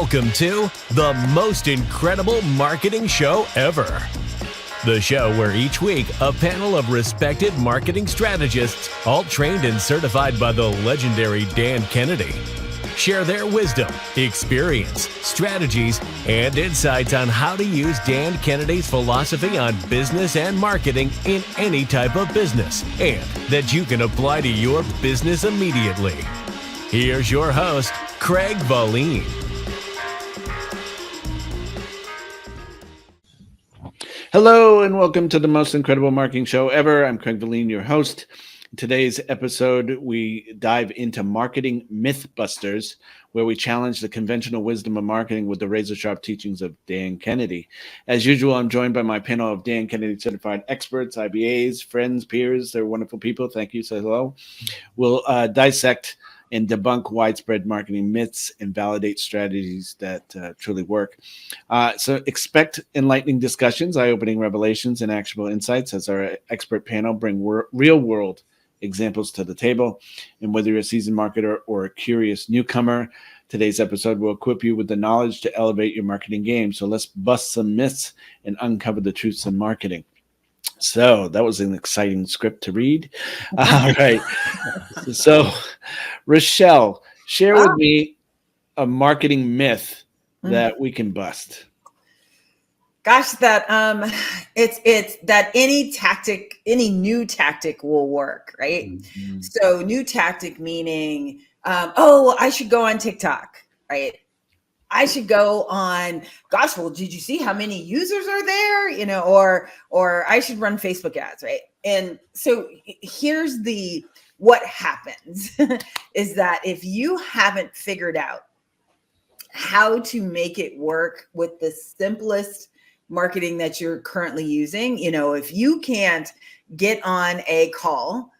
Welcome to the most incredible marketing show ever. The show where each week a panel of respected marketing strategists, all trained and certified by the legendary Dan Kennedy, share their wisdom, experience, strategies, and insights on how to use Dan Kennedy's philosophy on business and marketing in any type of business, and that you can apply to your business immediately. Here's your host, Craig Valine. Hello and welcome to the most incredible marketing show ever. I'm Craig Valine, your host. In today's episode, we dive into marketing mythbusters, where we challenge the conventional wisdom of marketing with the razor-sharp teachings of Dan Kennedy. As usual, I'm joined by my panel of Dan Kennedy certified experts, IBAs, friends, peers. They're wonderful people. Thank you. Say hello. We'll dissect and debunk widespread marketing myths and validate strategies that truly work. So expect enlightening discussions, eye-opening revelations, and actionable insights as our expert panel bring real-world examples to the table. And whether you're a seasoned marketer or a curious newcomer, today's episode will equip you with the knowledge to elevate your marketing game. So let's bust some myths and uncover the truths in marketing. So that was an exciting script to read. All right. So, Rochelle, share with me a marketing myth that we can bust. Gosh, that it's that any new tactic will work, right? Mm-hmm. So new tactic meaning, I should go on TikTok, right? I should go on, gosh, well, did you see how many users are there? You know, or I should run Facebook ads, right? And so here's what happens is that if you haven't figured out how to make it work with the simplest marketing that you're currently using, you know, if you can't get on a call,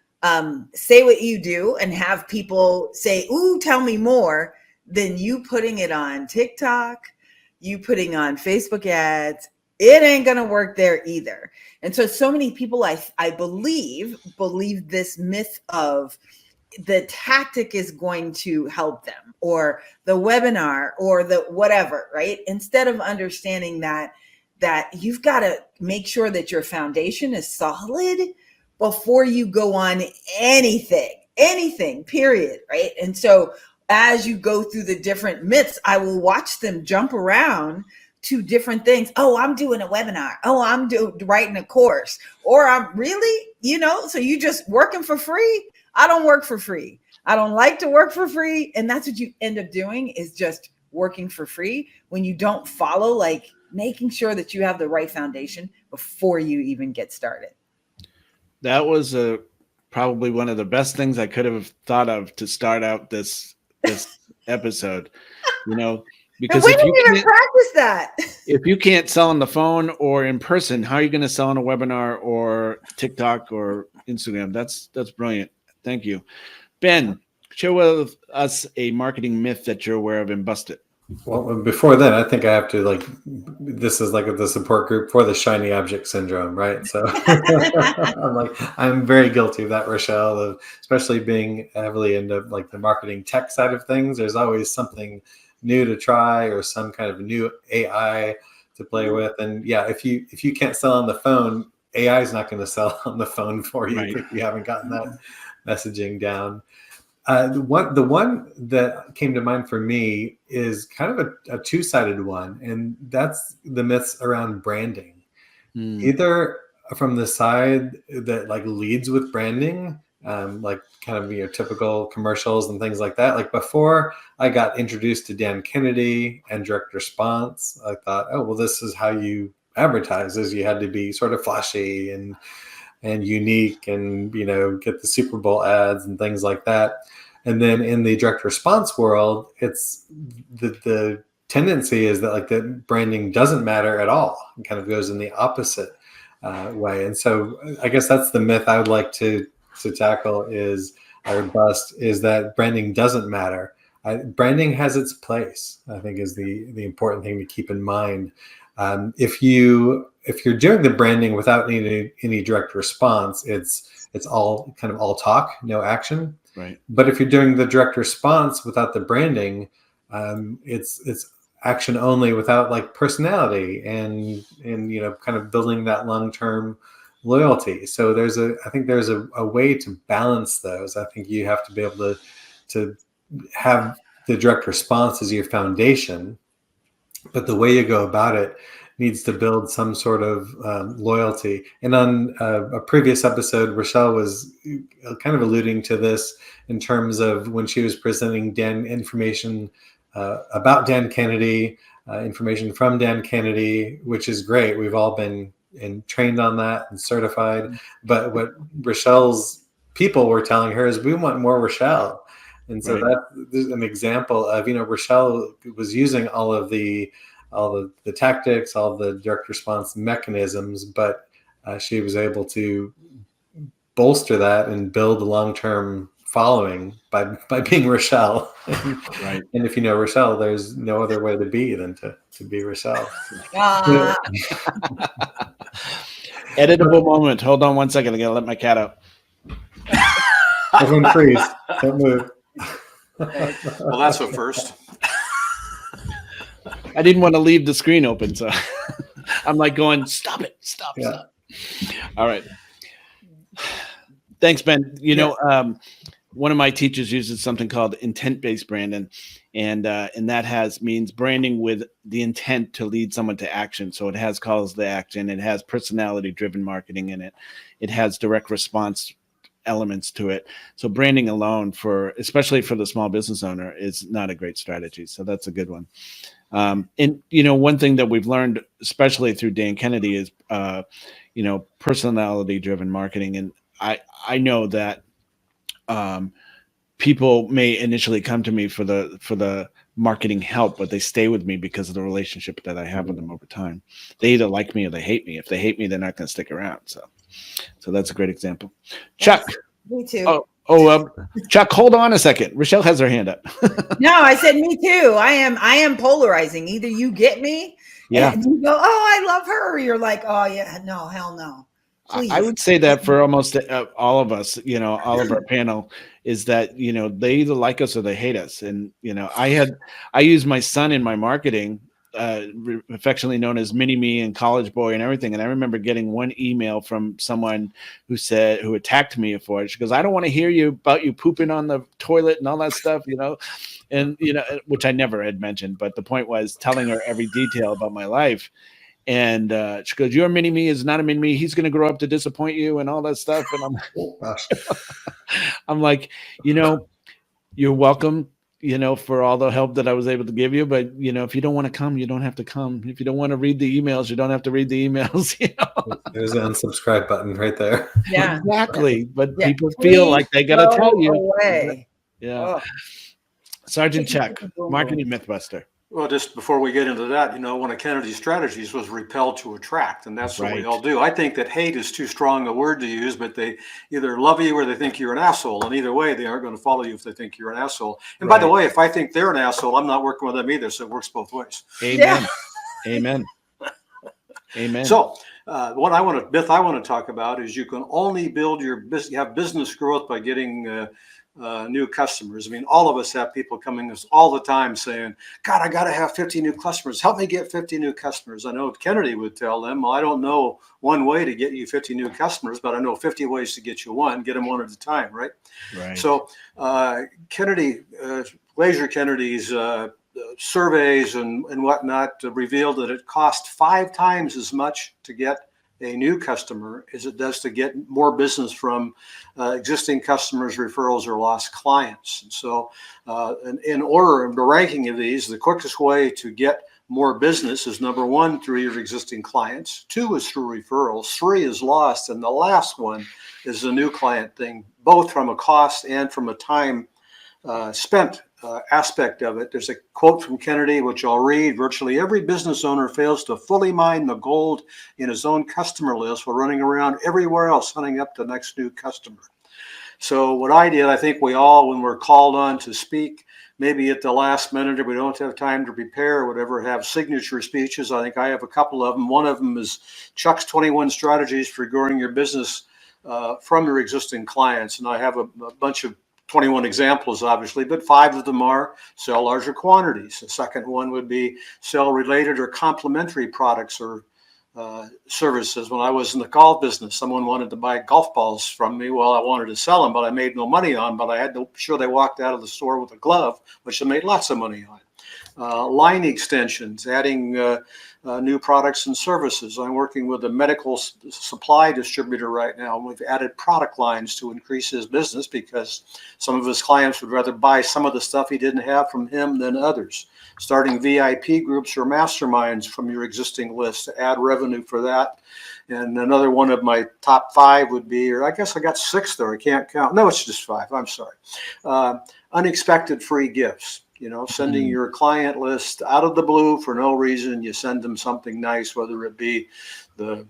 say what you do and have people say, ooh, tell me more, then you putting it on TikTok, you putting on Facebook ads, it ain't going to work there either. And so many people, I believe this myth of the tactic is going to help them, or the webinar, or the whatever, right? Instead of understanding that you've got to make sure that your foundation is solid before you go on anything, period, right? And so as you go through the different myths, I will watch them jump around to different things. Oh, I'm doing a webinar. Oh, I'm writing a course. Or I'm really, so you just working for free. I don't work for free. I don't like to work for free. And that's what you end up doing, is just working for free when you don't follow, like making sure that you have the right foundation before you even get started. That was probably one of the best things I could have thought of to start out this episode, because we didn't even practice that. If you can't sell on the phone or in person, how are you going to sell on a webinar or TikTok or Instagram? That's brilliant. Thank you. Ben, share with us a marketing myth that you're aware of and bust it. Well, before then, I think I have to this is like the support group for the shiny object syndrome, right? So I'm very guilty of that, Rochelle, of especially being heavily into the marketing tech side of things. There's always something new to try or some kind of new AI to play with. And yeah, if you can't sell on the phone, AI is not going to sell on the phone for you, right, if you haven't gotten that messaging down. The one that came to mind for me is kind of a two-sided one, and that's the myths around branding. Either from the side that leads with branding, typical commercials and things like that. Like before I got introduced to Dan Kennedy and direct response, I thought, oh, well, this is how you advertise, is you had to be sort of flashy and unique and, get the Super Bowl ads and things like that. And then in the direct response world, it's the tendency is that the branding doesn't matter at all. It kind of goes in the opposite way. And so I guess that's the myth I would like to tackle is that branding doesn't matter. Branding has its place, I think, is the important thing to keep in mind. If you're doing the branding without any direct response, it's all kind of all talk, no action. Right. But if you're doing the direct response without the branding, it's action only without like personality and kind of building that long-term loyalty. So I think there's a way to balance those. I think you have to be able to have the direct response as your foundation, but the way you go about it needs to build some sort of loyalty. And on a previous episode, Rochelle was kind of alluding to this in terms of when she was presenting Dan information about Dan Kennedy, information from Dan Kennedy, which is great. We've all been trained on that and certified. But what Rochelle's people were telling her is, we want more Rochelle. And so that's an example of, Rochelle was using all the tactics, all the direct response mechanisms, but she was able to bolster that and build a long-term following by being Rochelle. Right. And if you know Rochelle, there's no other way to be than to be Rochelle. Editable moment. Hold on one second. I gotta let my cat out. Everyone freeze. Don't move. Well, that's a first. I didn't want to leave the screen open, so I'm like going, stop it, stop. All right. Thanks, Ben. One of my teachers uses something called intent-based branding, and that means branding with the intent to lead someone to action. So it has calls to action, it has personality-driven marketing in it, it has direct response elements to it. So branding alone, especially for the small business owner, is not a great strategy. So that's a good one. And one thing that we've learned, especially through Dan Kennedy, is personality-driven marketing. And I know that people may initially come to me for the marketing help, but they stay with me because of the relationship that I have with them over time. They either like me or they hate me. If they hate me, they're not going to stick around. So that's a great example. Chuck. Me too. Chuck, hold on a second. Rochelle has her hand up. No, I said me too. I am polarizing. Either you get me, and you go, oh, I love her, or you're like, oh yeah, no, hell no. Please. I would say that for almost all of us, all of our panel, is that they either like us or they hate us. And I use my son in my marketing, affectionately known as Mini Me and College Boy and everything. And I remember getting one email from someone who attacked me for it. She goes, I don't want to hear about you pooping on the toilet and all that stuff, and which I never had mentioned. But the point was telling her every detail about my life. And she goes, your mini me is not a mini me. He's going to grow up to disappoint you and all that stuff. And I'm like, you're welcome, for all the help that I was able to give you. But, if you don't want to come, you don't have to come. If you don't want to read the emails, you don't have to read the emails. There's an unsubscribe button right there. Yeah, exactly. But people feel like they got to tell you. Away. Yeah. Sergeant Chuck, Marketing Mythbuster. Well, just before we get into that, one of Kennedy's strategies was repel to attract, and that's what we all do. I think that hate is too strong a word to use, but they either love you or they think you're an asshole, and either way, they aren't going to follow you if they think you're an asshole. And by the way, if I think they're an asshole, I'm not working with them either, so it works both ways. Amen. Yeah. Amen. Amen. So, what I want to talk about is you can only build have business growth by getting new customers. I mean, all of us have people coming to us all the time saying, God, I got to have 50 new customers. Help me get 50 new customers. I know Kennedy would tell them, well, I don't know one way to get you 50 new customers, but I know 50 ways to get you one. Get them one at a time, right? Right. So Kennedy, Laser Kennedy's surveys and whatnot revealed that it cost 5 times as much to get a new customer as it does to get more business from existing customers, referrals, or lost clients. And so in order of the ranking of these, the quickest way to get more business is number 1, through your existing clients. 2 is through referrals. 3 is lost. And the last one is the new client thing, both from a cost and from a time spent aspect of it. There's a quote from Kennedy, which I'll read. Virtually every business owner fails to fully mine the gold in his own customer list while running around everywhere else hunting up the next new customer. So what I did, I think we all, when we're called on to speak, maybe at the last minute, or we don't have time to prepare or whatever, have signature speeches. I think I have a couple of them. One of them is Chuck's 21 strategies for growing your business from your existing clients. And I have a bunch of 21 examples, obviously, but 5 of them are sell larger quantities. The second one would be sell related or complementary products or services. When I was in the golf business, someone wanted to buy golf balls from me. Well, I wanted to sell them, but I made no money on, but I had to make sure they walked out of the store with a glove, which I made lots of money on. Line extensions, adding new products and services. I'm working with a medical supply distributor right now, and we've added product lines to increase his business because some of his clients would rather buy some of the stuff he didn't have from him than others. Starting VIP groups or masterminds from your existing list to add revenue for that. And another one of my top 5 would be, or I guess I got 6 there, I can't count. No, it's just 5, I'm sorry. Unexpected free gifts. Sending your client list out of the blue for no reason. You send them something nice, whether it be the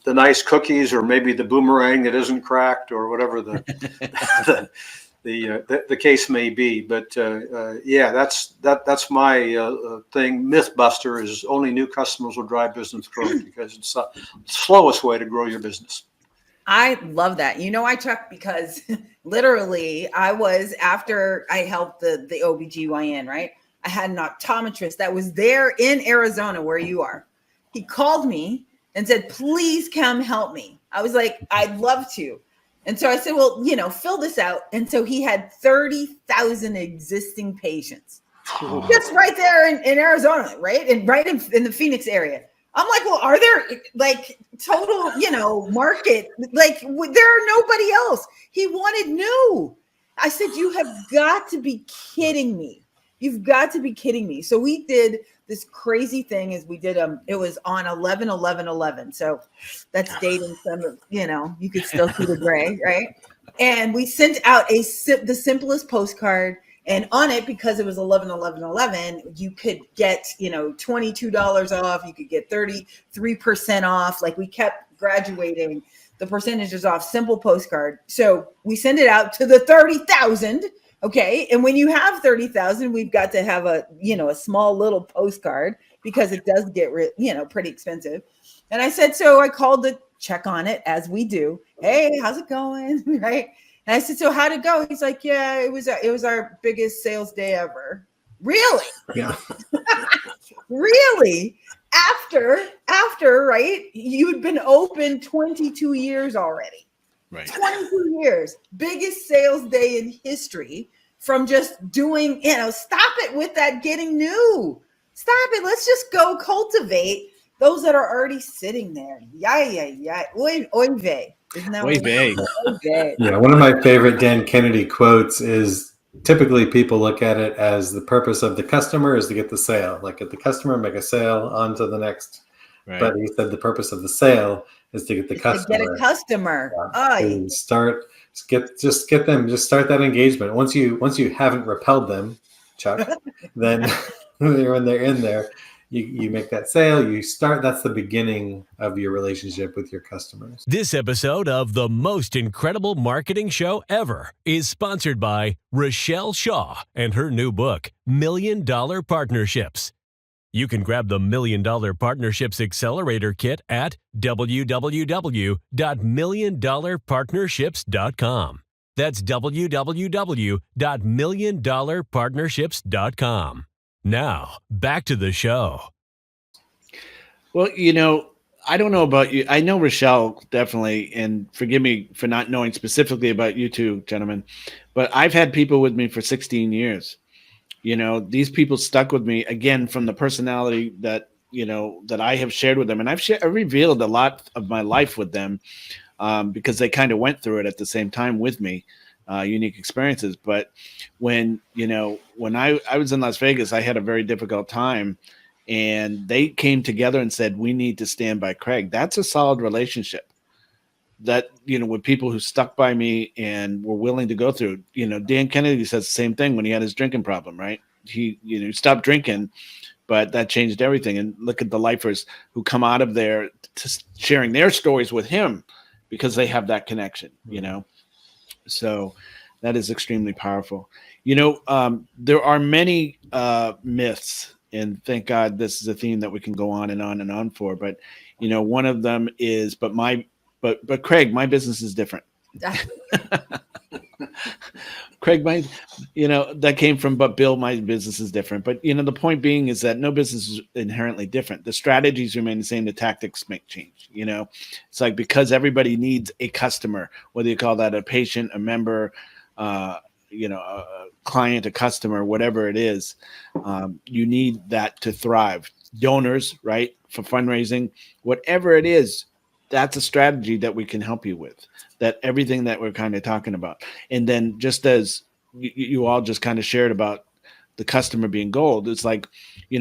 nice cookies or maybe the boomerang that isn't cracked or whatever the case may be. But yeah, that's my thing. Mythbuster is only new customers will drive business growth because it's the slowest way to grow your business. I love that. Chuck, because literally after I helped the OBGYN, right? I had an optometrist that was there in Arizona where you are. He called me and said, please come help me. I was like, I'd love to. And so I said, well, fill this out. And so he had 30,000 existing patients. Just right there in Arizona, right? And right in the Phoenix area. I'm like, well, are there like total, market? Like there are nobody else. He wanted new. I said, you have got to be kidding me. You've got to be kidding me. So we did this crazy thing as we did, it was on 11/11/11. So that's dating some of, you could still see the gray, right? And we sent out the simplest postcard. And on it, because it was 11/11/11, you could get, $22 off. You could get 33% off. Like we kept graduating the percentages off. Simple postcard. So we send it out to the 30,000. Okay. And when you have 30,000, we've got to have a small little postcard because it does get, pretty expensive. And I said, so I called to check on it as we do. Hey, how's it going? Right. And I said, so how'd it go? He's like, yeah, it was our biggest sales day ever. Really? Yeah. Really? After, right? You'd been open 22 years already. Right. 22 years. Biggest sales day in history from just doing, stop it with that getting new. Stop it. Let's just go cultivate those that are already sitting there. Yeah. Oy vey. Isn't that Oy vey. Yeah, one of my favorite Dan Kennedy quotes is typically people look at it as the purpose of the customer is to get the sale. Like get the customer, make a sale, on to the next. Right. But he said the purpose of the sale is to get the customer. To get a customer. And start that engagement. Once you haven't repelled them, Chuck, then when they're in there, you make that sale, you start, that's the beginning of your relationship with your customers. This episode of the most incredible marketing show ever is sponsored by Rochelle Shaw and her new book, $1 Million Partnerships. You can grab the $1 Million Partnerships Accelerator Kit at www.milliondollarpartnerships.com. That's www.milliondollarpartnerships.com. Now, back to the show. Well, I don't know about you. I know Rochelle definitely, and forgive me for not knowing specifically about you two gentlemen, but I've had people with me for 16 years. These people stuck with me again from the personality that I have shared with them, and I've revealed a lot of my life with them because they kind of went through it at the same time with me. Unique experiences. But when I was in Las Vegas, I had a very difficult time, and they came together and said, we need to stand by Craig. That's a solid relationship that, with people who stuck by me and were willing to go through. Dan Kennedy says the same thing when he had his drinking problem, right? He, stopped drinking, but that changed everything. And look at the lifers who come out of there to sharing their stories with him because they have that connection, So that is extremely powerful. There are many myths, and thank God this is a theme that we can go on and on and on for. But, one of them is, but Craig, my business is different. Craig, that came from, but Bill, my business is different. But, the point being is that no business is inherently different. The strategies remain the same. The tactics make change. It's like, because everybody needs a customer, whether you call that a patient, a member, a client, a customer, whatever it is, you need that to thrive. Donors, right? For fundraising, whatever it is, that's a strategy that we can help you with. That everything that we're kind of talking about. And then, just as you all just kind of shared about the customer being gold, it's like,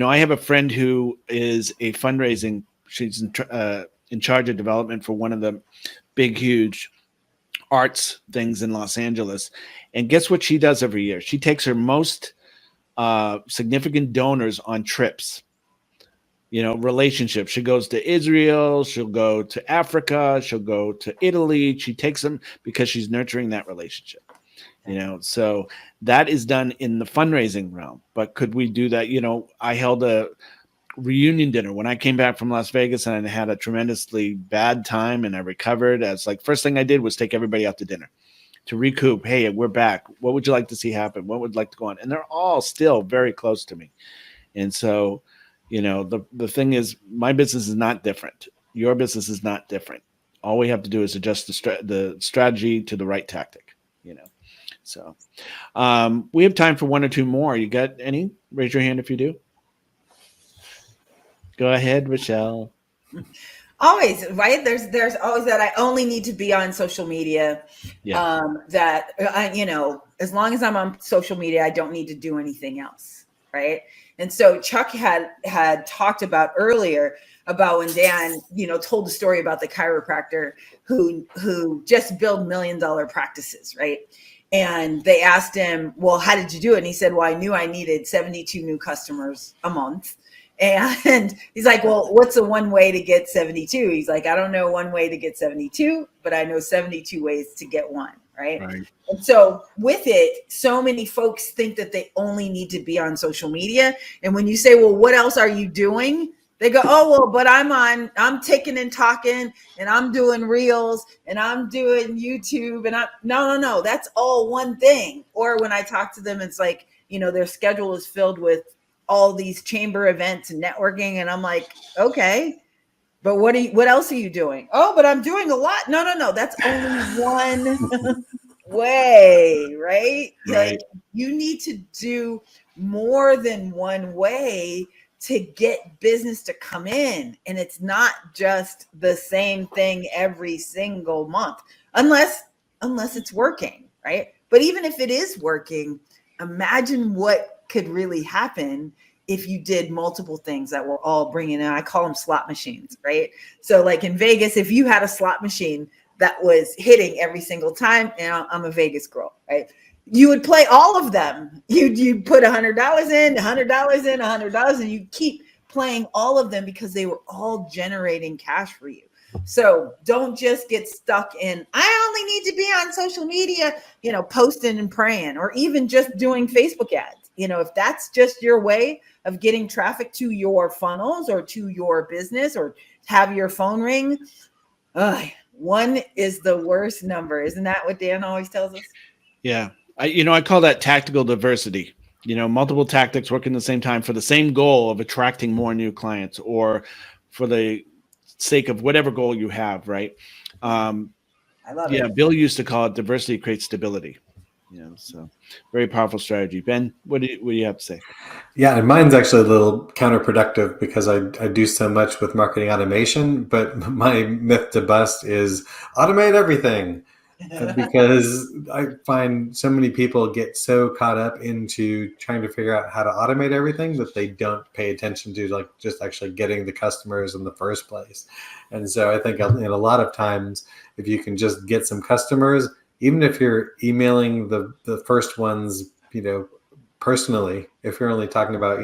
I have a friend who is a fundraising, she's in charge of development for one of the big, huge arts things in Los Angeles. And guess what she does every year? She takes her most significant donors on trips. Relationships. She goes to Israel, she'll go to Africa, she'll go to Italy. She takes them because she's nurturing that relationship. So that is done in the fundraising realm. But could we do that? I held a reunion dinner when I came back from Las Vegas, and I had a tremendously bad time, and I recovered. As like, first thing I did was take everybody out to dinner to recoup. Hey, we're back. What would you like to see happen? What would you like to go on? And they're all still very close to me. And so, the thing is, my business is not different. Your business is not different. All we have to do is adjust the strategy to the right tactic. So we have time for one or two more. You got any? Raise your hand if you do. Go ahead, Rochelle. Always, right? There's always that I only need to be on social media. Yeah. That as long as I'm on social media, I don't need to do anything else, right? And so Chuck had talked about earlier about when Dan, told the story about the chiropractor who just built $1 million practices, right? And they asked him, well, how did you do it? And he said, well, I knew I needed 72 new customers a month. And he's like, well, what's the one way to get 72? He's like, I don't know one way to get 72, but I know 72 ways to get one. Right. And so with it, so many folks think that they only need to be on social media. And when you say, well, what else are you doing? They go, oh, well, but I'm taking and talking, and I'm doing reels, and I'm doing YouTube, and no, that's all one thing. Or when I talk to them, it's like, their schedule is filled with all these chamber events and networking. And I'm like, okay, but what else are you doing? Oh, but I'm doing a lot. No. That's only one way, right? Right. Like, you need to do more than one way to get business to come in. And it's not just the same thing every single month, unless it's working, right? But even if it is working, imagine what could really happen if you did multiple things that were all bringing in. I call them slot machines, right? So like in Vegas, if you had a slot machine that was hitting every single time, and I'm a Vegas girl, right? You would play all of them. You'd put $100 in, $100 in, $100, and you keep playing all of them because they were all generating cash for you. So don't just get stuck in, I only need to be on social media, posting and praying, or even just doing Facebook ads. If that's just your way of getting traffic to your funnels or to your business, or have your phone ring, one is the worst number. Isn't that what Dan always tells us? Yeah. I call that tactical diversity. Multiple tactics working at the same time for the same goal of attracting more new clients, or for the sake of whatever goal you have, right? I love it. Yeah, Bill used to call it diversity creates stability. So very powerful strategy. Ben, what do you have to say? Yeah, and mine's actually a little counterproductive because I do so much with marketing automation, but my myth to bust is automate everything. Because I find so many people get so caught up into trying to figure out how to automate everything that they don't pay attention to like just actually getting the customers in the first place. And so I think in a lot of times, if you can just get some customers, even if you're emailing the first ones, personally, if you're only talking about,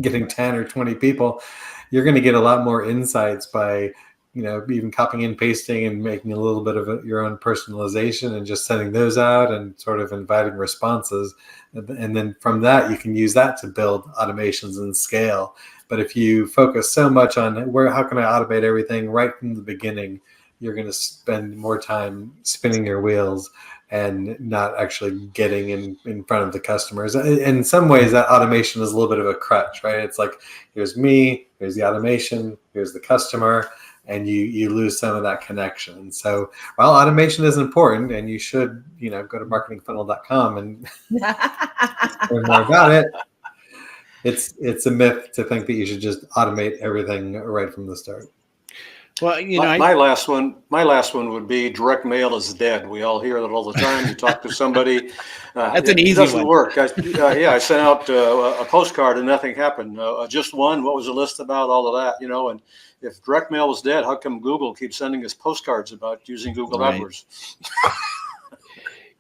getting 10 or 20 people, you're going to get a lot more insights by even copying and pasting and making a little bit of your own personalization and just sending those out and sort of inviting responses. And then from that, you can use that to build automations and scale. But if you focus so much on how can I automate everything right from the beginning, you're going to spend more time spinning your wheels and not actually getting in front of the customers. In some ways, that automation is a little bit of a crutch, right? It's like, here's me, here's the automation, here's the customer, and you lose some of that connection. So while automation is important, and you should, go to marketingfunnel.com and learn more about it, it's a myth to think that you should just automate everything right from the start. Well, my last one would be direct mail is dead. We all hear that all the time. You talk to somebody, That's an easy it doesn't one. work. I sent out a postcard and nothing happened. Just one. What was the list about? All of that, And if direct mail was dead, how come Google keeps sending us postcards about using Google AdWords?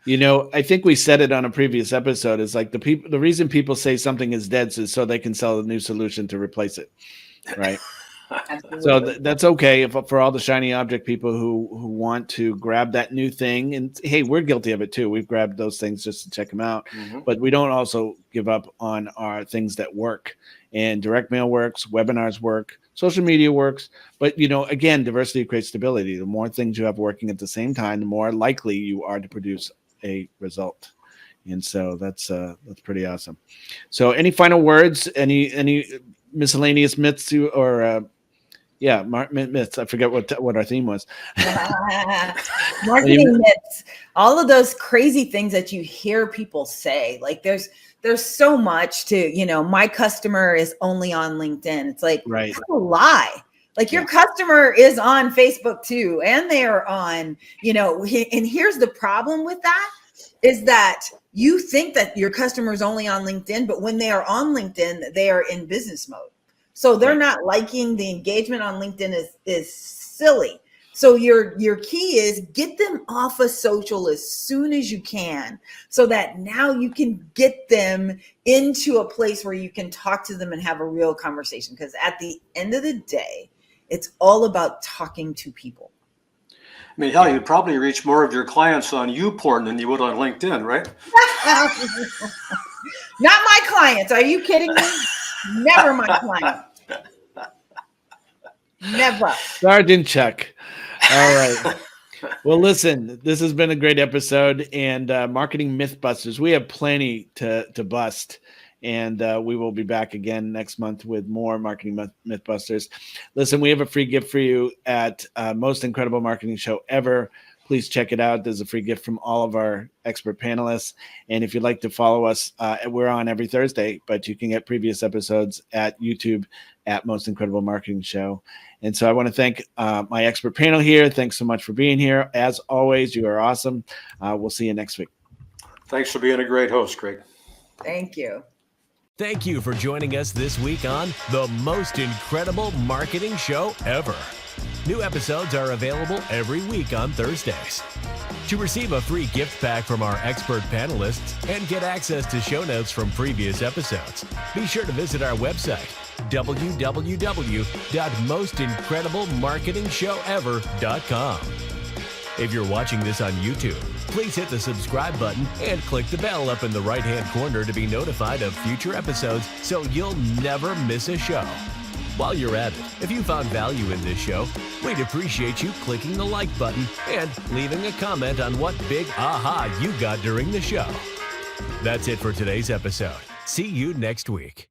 I think we said it on a previous episode. Is like the reason people say something is dead is so they can sell a new solution to replace it, right? So that's okay for all the shiny object people who want to grab that new thing. And hey, we're guilty of it too. We've grabbed those things just to check them out, but we don't also give up on our things that work. And direct mail works, webinars work, social media works. But again, diversity creates stability. The more things you have working at the same time, the more likely you are to produce a result. And so that's pretty awesome. So any final words? Any miscellaneous myths myths. I forget what our theme was. Marketing myths. All of those crazy things that you hear people say. Like there's so much to, my customer is only on LinkedIn. It's like, right. That's a lie. Like your customer is on Facebook too. And they are on, and here's the problem with that is that you think that your customer is only on LinkedIn, but when they are on LinkedIn, they are in business mode. So they're not liking the engagement on LinkedIn is silly. So your key is get them off of social as soon as you can so that now you can get them into a place where you can talk to them and have a real conversation. Because at the end of the day, it's all about talking to people. I mean, hell, you'd probably reach more of your clients on YouPorn than you would on LinkedIn, right? Not my clients. Are you kidding me? Never my clients. Never. Sergeant Chuck. All right. Well, listen, this has been a great episode, and Marketing Mythbusters. We have plenty to bust, and we will be back again next month with more Marketing Mythbusters. Listen, we have a free gift for you at Most Incredible Marketing Show Ever. Please check it out. There's a free gift from all of our expert panelists. And if you'd like to follow us, we're on every Thursday, but you can get previous episodes at YouTube at Most Incredible Marketing Show. And so I want to thank my expert panel here. Thanks so much for being here. As always, you are awesome. We'll see you next week. Thanks for being a great host, Craig. Thank you. Thank you for joining us this week on the Most Incredible Marketing Show Ever. New episodes are available every week on Thursdays. To receive a free gift pack from our expert panelists and get access to show notes from previous episodes, be sure to visit our website, www.mostincrediblemarketingshowever.com. If you're watching this on YouTube, please hit the subscribe button and click the bell up in the right-hand corner to be notified of future episodes so you'll never miss a show. While you're at it, if you found value in this show, we'd appreciate you clicking the like button and leaving a comment on what big aha you got during the show. That's it for today's episode. See you next week.